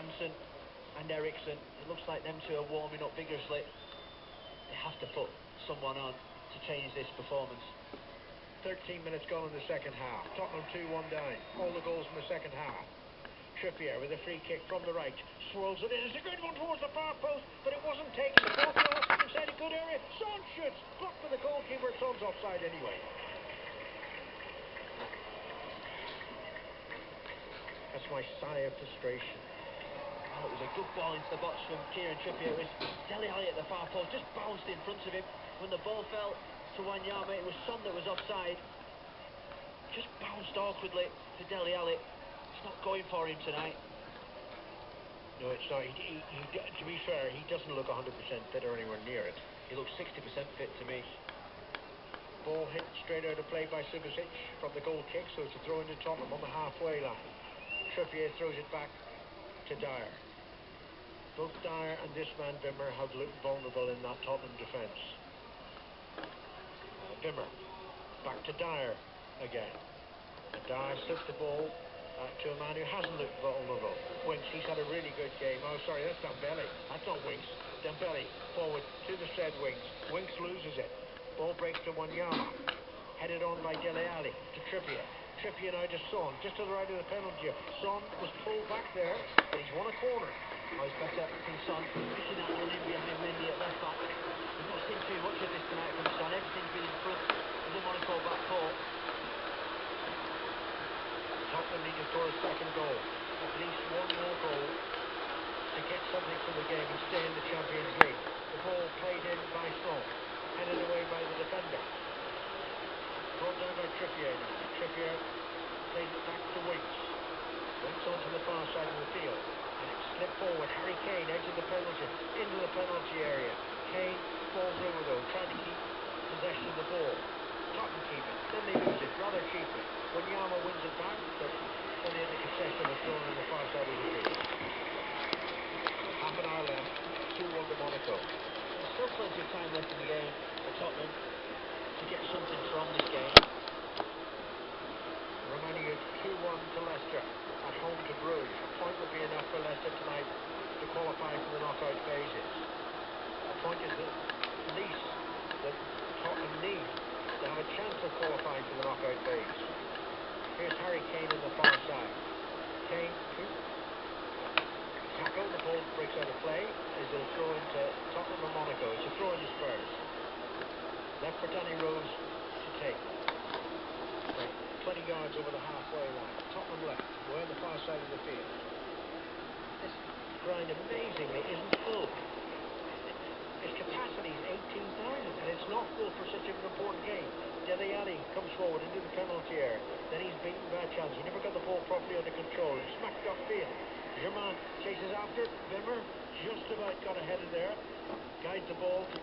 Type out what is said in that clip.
Jansen and Eriksson. It looks like them two are warming up vigorously. They have to put someone on to change this performance. 13 minutes gone in the second half. Tottenham 2-1 down. All the goals in the second half. Trippier with a free kick from the right. Swirls it in. It's a good one towards the far post, but it wasn't taken. The ball crosses inside a good area. Son shoots. Blocked by the goalkeeper. Son's offside anyway. That's my sigh of frustration. Oh, it was a good ball into the box from Kieran Trippier. It was Dele Alli at the far post, just bounced in front of him. When the ball fell to Wanyama, it was Son that was offside. Just bounced awkwardly to Dele Alli. It's not going for him tonight. No, it's not. To be fair, he doesn't look 100% fit or anywhere near it. He looks 60% fit to me. Ball hit straight out of play by Subasic from the goal kick, so it's a throw into Tottenham on the halfway line. Trippier throws it back to Dyer. Both Dyer and this man Wimmer have looked vulnerable in that Tottenham defence. Wimmer back to Dyer again. And Dyer slips the ball to a man who hasn't looked vulnerable. Winks, he's had a really good game. Oh, sorry, that's Dembele. That's not Winks. Dembele forward to the said Winks. Winks loses it. Ball breaks to Wanyama. Headed on by Dele Alli to Trippier. Trippier now to Son, just to the right of the penalty. Son was pulled back there, but he's won a corner. Oh, it's better from Son, missing that run in behind Mendy at left back. We've not seen too much of this tonight from Son. Everything's been in front of the Monaco back four. Tottenham need to score a second goal. At least one more goal to get something from the game and stay in the Champions League. The ball played in by Son, headed away by the defender. Brought down by Trippier now. Trippier plays it back to Winks. Winks onto the far side of the field. And it slipped forward. Harry Kane edge of the penalty, into the penalty area. Kane falls over though, trying to keep possession of the ball. Tottenham keep it. Then they lose it rather cheaply. Wanyama wins it back, but only in the concession of throwing on the far side of the field. Half an hour left. 2-1 to Monaco. There's still plenty of time left in the game for Tottenham to get something from this game. Remaining at 2-1 to Leicester at home to Bruges. A point would be enough for Leicester tonight to qualify for the knockout phases. A point is the least that Tottenham need to have a chance of qualifying for the knockout phase. Here's Harry Kane on the far side. Kane, tackle, the ball breaks out of play. Is a throw into Tottenham and Monaco. It's a throw into Spurs. Left for Danny Rose to take. 20 yards over the halfway line. Tottenham left. We're on the far side of the field. This ground amazingly isn't full. Its capacity is 18,000 and it's not full for such an important game. Dele Alli comes forward into the penalty area. Then he's beaten by a chance. He never got the ball properly under control. He smacked upfield. Germain chases after. Wimmer just about got ahead of there. Guides the ball to